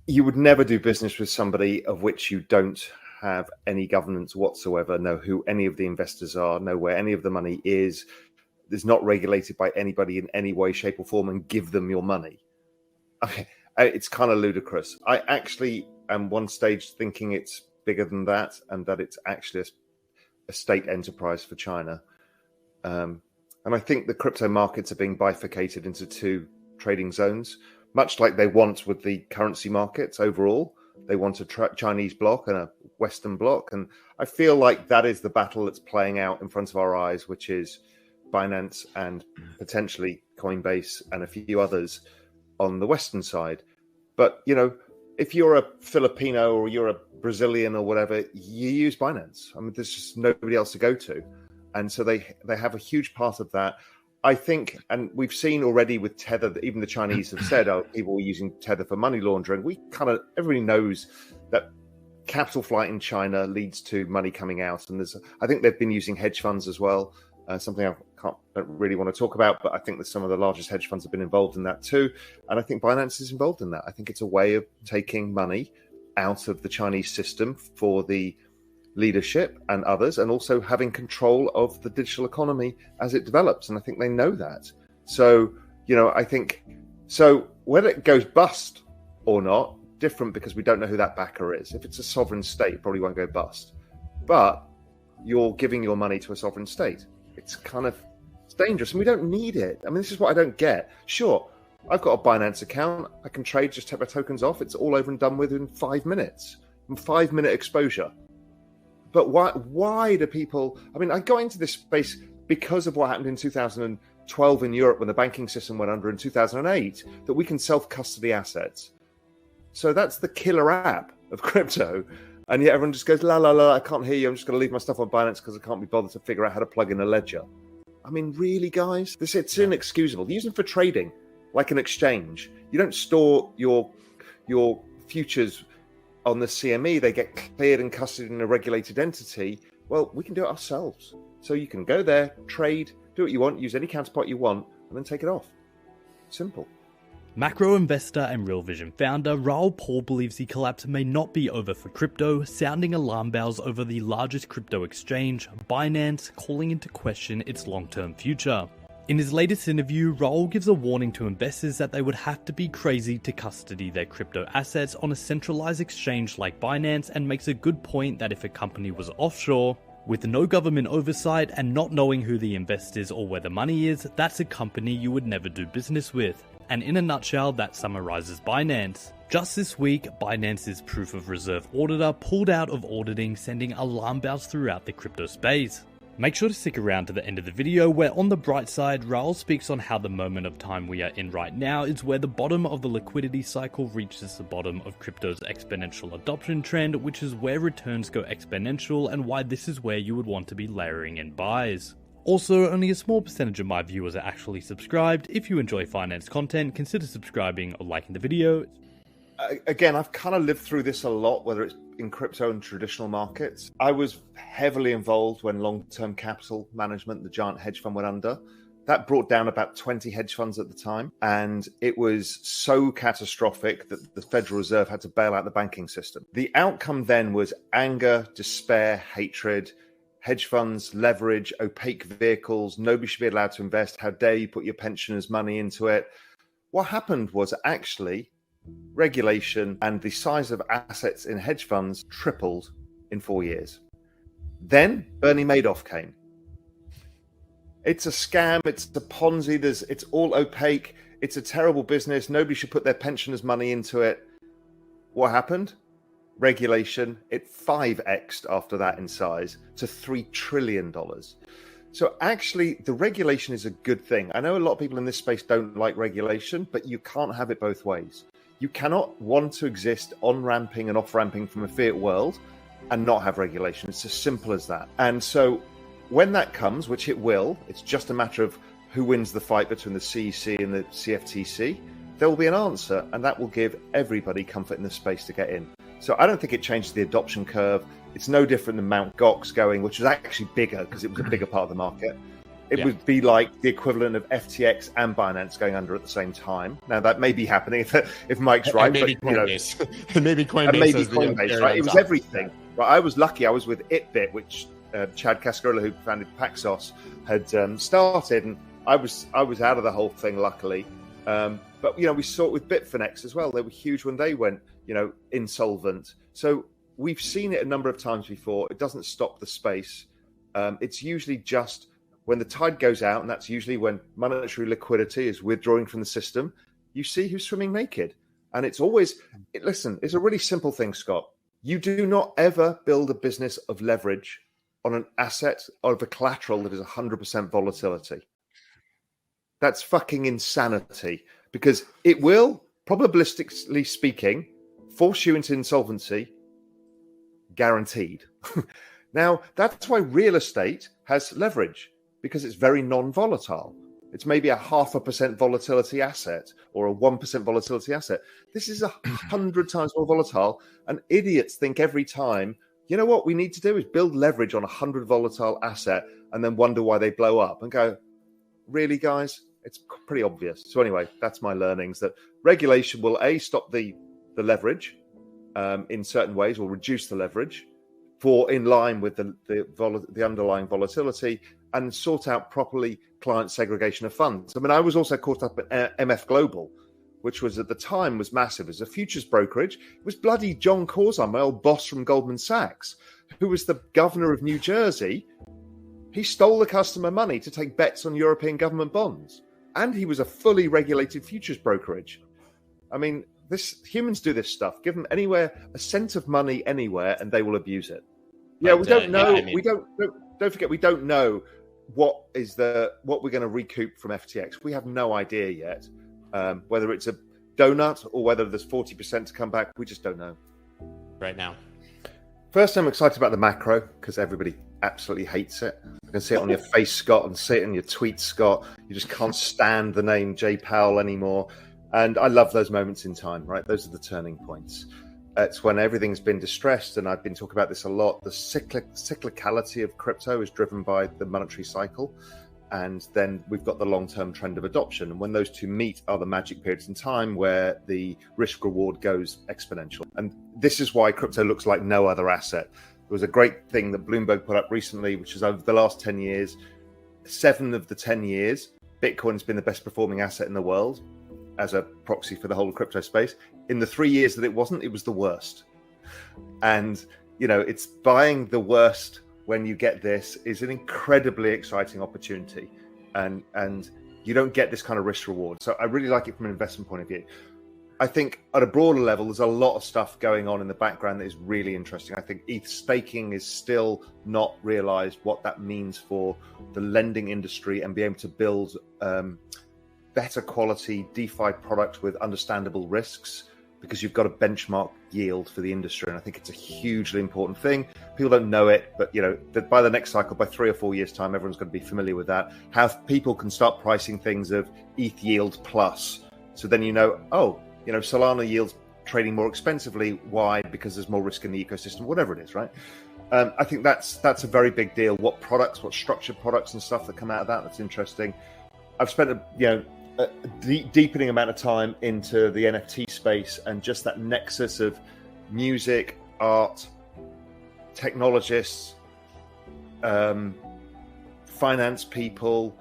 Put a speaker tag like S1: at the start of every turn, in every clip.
S1: you would never do business with somebody of which you don't have any governance whatsoever, know who any of the investors are, know where any of the money is, is not regulated by anybody in any way, shape, or form, and give them your money. Okay, it's kind of ludicrous. I actually am one stage thinking it's bigger than that, and that it's actually a state enterprise for China. And I think the crypto markets are being bifurcated into two trading zones, much like they want with the currency markets overall. They want a Chinese block and a Western block. And I feel like that is the battle that's playing out in front of our eyes, which is Binance and potentially Coinbase and a few others on the Western side. But, you know, if you're a Filipino or you're a Brazilian or whatever, you use Binance. I mean, there's just nobody else to go to. And so they have a huge part of that. I think, and we've seen already with Tether, that even the Chinese have said, oh, people were using Tether for money laundering. Everybody knows that capital flight in China leads to money coming out. And I think they've been using hedge funds as well, something I don't really want to talk about, but I think that some of the largest hedge funds have been involved in that too. And I think Binance is involved in that. I think it's a way of taking money out of the Chinese system for the leadership and others, and also having control of the digital economy as it develops. And I think they know that. So, you know, I think, so whether it goes bust or not, different, because we don't know who that backer is. If it's a sovereign state, it probably won't go bust. But you're giving your money to a sovereign state. It's dangerous, and we don't need it. I mean, this is what I don't get. Sure, I've got a Binance account. I can trade, just take my tokens off. It's all over and done with in 5 minutes. 5-minute exposure. But why do people... I mean, I got into this space because of what happened in 2012 in Europe when the banking system went under, in 2008, that we can self-custody assets. So that's the killer app of crypto. And yet everyone just goes, la, la, la, I can't hear you. I'm just going to leave my stuff on Binance because I can't be bothered to figure out how to plug in a ledger. I mean, really, guys? It's inexcusable. Use them for trading, like an exchange. You don't store your futures on the CME. They get cleared and custodied in a regulated entity. Well, we can do it ourselves. So you can go there, trade, do what you want, use any counterpart you want, and then take it off. Simple.
S2: Macro investor and Real Vision founder Raoul Pal believes the collapse may not be over for crypto, sounding alarm bells over the largest crypto exchange, Binance, calling into question its long-term future. In his latest interview, Raoul gives a warning to investors that they would have to be crazy to custody their crypto assets on a centralized exchange like Binance, and makes a good point that if a company was offshore, with no government oversight and not knowing who the investors or where the money is, that's a company you would never do business with. And in a nutshell, that summarizes Binance. Just this week, Binance's proof of reserve auditor pulled out of auditing, sending alarm bells throughout the crypto space. Make sure to stick around to the end of the video, where on the bright side, Raoul speaks on how the moment of time we are in right now is where the bottom of the liquidity cycle reaches the bottom of crypto's exponential adoption trend, which is where returns go exponential, and why this is where you would want to be layering in buys. Also, only a small percentage of my viewers are actually subscribed. If you enjoy finance content, consider subscribing or liking the video.
S1: Again, I've kind of lived through this a lot, whether it's in crypto and traditional markets. I was heavily involved when long-term capital management, the giant hedge fund, went under. That brought down about 20 hedge funds at the time. And it was so catastrophic that the Federal Reserve had to bail out the banking system. The outcome then was anger, despair, hatred, hedge funds, leverage, opaque vehicles. Nobody should be allowed to invest. How dare you put your pensioners' money into it? What happened was actually regulation and the size of assets in hedge funds tripled in 4 years. Then Bernie Madoff came. It's a scam. It's a Ponzi. It's all opaque. It's a terrible business. Nobody should put their pensioners' money into it. What happened? Regulation. It 5x'd after that in size to $3 trillion. So actually, the regulation is a good thing. I know a lot of people in this space don't like regulation, but you can't have it both ways. You cannot want to exist on-ramping and off-ramping from a fiat world and not have regulation. It's as simple as that. And so when that comes, which it will, it's just a matter of who wins the fight between the CEC and the CFTC. There will be an answer, and that will give everybody comfort in the space to get in. So I don't think it changes the adoption curve. It's no different than Mt. Gox going, which was actually bigger because it was a bigger part of the market. It would be like the equivalent of FTX and Binance going under at the same time. Now that may be happening if Mike's right,
S3: and maybe
S1: but
S3: Coinbase. Maybe Coinbase,
S1: right? It was everything. Right? I was lucky. I was with Itbit, which Chad Cascarilla, who founded Paxos, had started, and I was out of the whole thing, luckily. But we saw it with Bitfinex as well. They were huge when they went, insolvent. So we've seen it a number of times before. It doesn't stop the space. It's usually just when the tide goes out, and that's usually when monetary liquidity is withdrawing from the system, you see who's swimming naked. And it's always, listen, it's a really simple thing, Scott. You do not ever build a business of leverage on an asset of a collateral that is 100% volatility. That's fucking insanity, because it will, probabilistically speaking, force you into insolvency, guaranteed. Now, that's why real estate has leverage, because it's very non-volatile. It's maybe a 0.5% volatility asset or a 1% volatility asset. This is 100 times more volatile. And idiots think every time, you know what we need to do is build leverage on a 100 volatile asset and then wonder why they blow up and go, really, guys? It's pretty obvious. So anyway, that's my learnings, that regulation will stop the leverage in certain ways, or reduce the leverage for in line with the underlying volatility, and sort out properly client segregation of funds. I mean, I was also caught up at MF Global, which was at the time was massive as a futures brokerage. It was bloody John Corzine, my old boss from Goldman Sachs, who was the governor of New Jersey. He stole the customer money to take bets on European government bonds. And he was a fully regulated futures brokerage. I mean, humans do this stuff. Give them a cent of money anywhere, and they will abuse it. Yeah, we don't know. We don't forget. We don't know what we're going to recoup from FTX. We have no idea yet. Whether it's a donut or whether there's 40% to come back, we just don't know
S3: right now.
S1: First, I'm excited about the macro because everybody absolutely hates it. I can see it on your face, Scott, and see it in your tweets, Scott. You just can't stand the name Jay Powell anymore. And I love those moments in time, right? Those are the turning points. It's when everything's been distressed, and I've been talking about this a lot. The cyclicality of crypto is driven by the monetary cycle. And then we've got the long-term trend of adoption. And when those two meet are the magic periods in time where the risk-reward goes exponential. And this is why crypto looks like no other asset. There was a great thing that Bloomberg put up recently, which is over the last 10 years, 7 of the 10 years, Bitcoin's been the best performing asset in the world as a proxy for the whole crypto space. In the 3 years that it wasn't, it was the worst. And, it's buying the worst when you get this is an incredibly exciting opportunity. And you don't get this kind of risk reward. So I really like it from an investment point of view. I think at a broader level, there's a lot of stuff going on in the background that is really interesting. I think ETH staking is still not realized what that means for the lending industry and be able to build better quality DeFi products with understandable risks, because you've got a benchmark yield for the industry. And I think it's a hugely important thing. People don't know it, but that by the next cycle, by 3 or 4 years' time, everyone's going to be familiar with that. How people can start pricing things of ETH yield plus. So then Solana yields trading more expensively. Why? Because there's more risk in the ecosystem, whatever it is, right? I think that's a very big deal. What structured products and stuff that come out of that's interesting. I've spent a deepening amount of time into the NFT space, and just that nexus of music, art, technologists, finance people,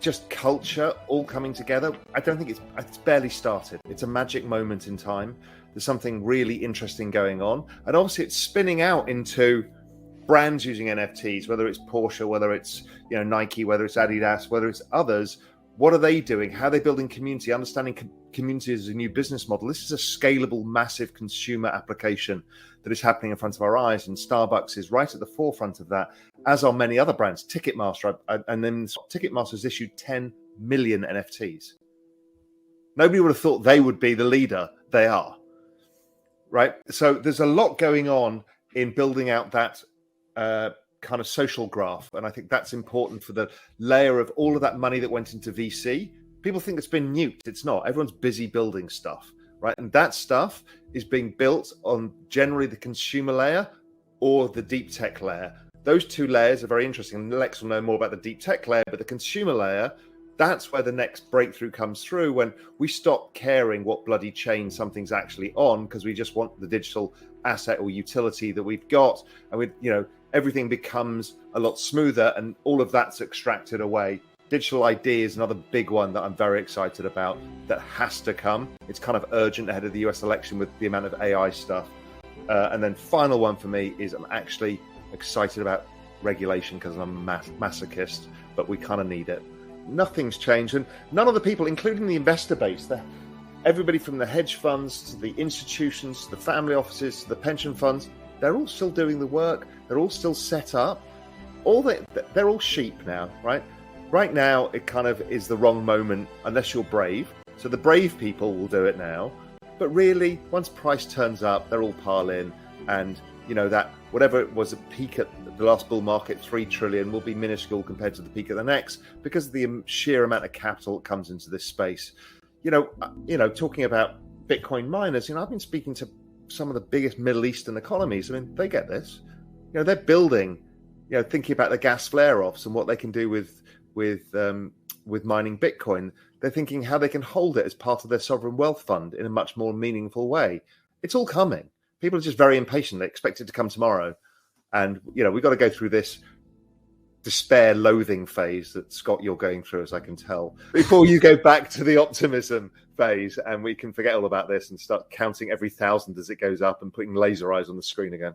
S1: just culture all coming together. I don't think it's barely started. It's a magic moment in time. There's something really interesting going on, and obviously it's spinning out into brands using NFTs, whether it's Porsche, whether it's Nike, whether it's Adidas, whether it's others. What are they doing? How are they building community? Understanding community as a new business model. This is a scalable, massive consumer application that is happening in front of our eyes, and Starbucks is right at the forefront of that, as are many other brands. Ticketmaster, and then Ticketmaster's issued 10 million NFTs. Nobody would have thought they would be the leader. They are, right? So there's a lot going on in building out that kind of social graph, and I think that's important for the layer of all of that money that went into VC. People think it's been nuked. It's not. Everyone's busy building stuff, right? And that stuff is being built on generally the consumer layer or the deep tech layer. those two layers are very interesting. And Lex will know more about the deep tech layer, but the consumer layer, that's where the next breakthrough comes through, when we stop caring what bloody chain something's actually on, because we just want the digital asset or utility that we've got. And everything becomes a lot smoother, and all of that's extracted away. Digital ID is another big one that I'm very excited about that has to come. It's kind of urgent ahead of the US election with the amount of AI stuff. And then final one for me is I'm actually excited about regulation, because I'm a masochist, but we kind of need it. Nothing's changed, and none of the people, including the investor base, everybody from the hedge funds to the institutions, to the family offices, to the pension funds, they're all still doing the work. They're all still set up. They're all sheep now, right? Right now, it kind of is the wrong moment unless you're brave. So the brave people will do it now. But really, once price turns up, they'll all pile in, and that whatever it was at peak at the last bull market, 3 trillion, will be minuscule compared to the peak of the next, because of the sheer amount of capital that comes into this space. Talking about Bitcoin miners, I've been speaking to some of the biggest Middle Eastern economies. I mean, they get this. They're building, thinking about the gas flare-offs and what they can do with mining Bitcoin. They're thinking how they can hold it as part of their sovereign wealth fund in a much more meaningful way. It's all coming. People are just very impatient. They expect it to come tomorrow. And, we've got to go through this despair, loathing phase that, Scott, you're going through, as I can tell, before you go back to the optimism phase, and we can forget all about this and start counting every 1,000 as it goes up and putting laser eyes on the screen again.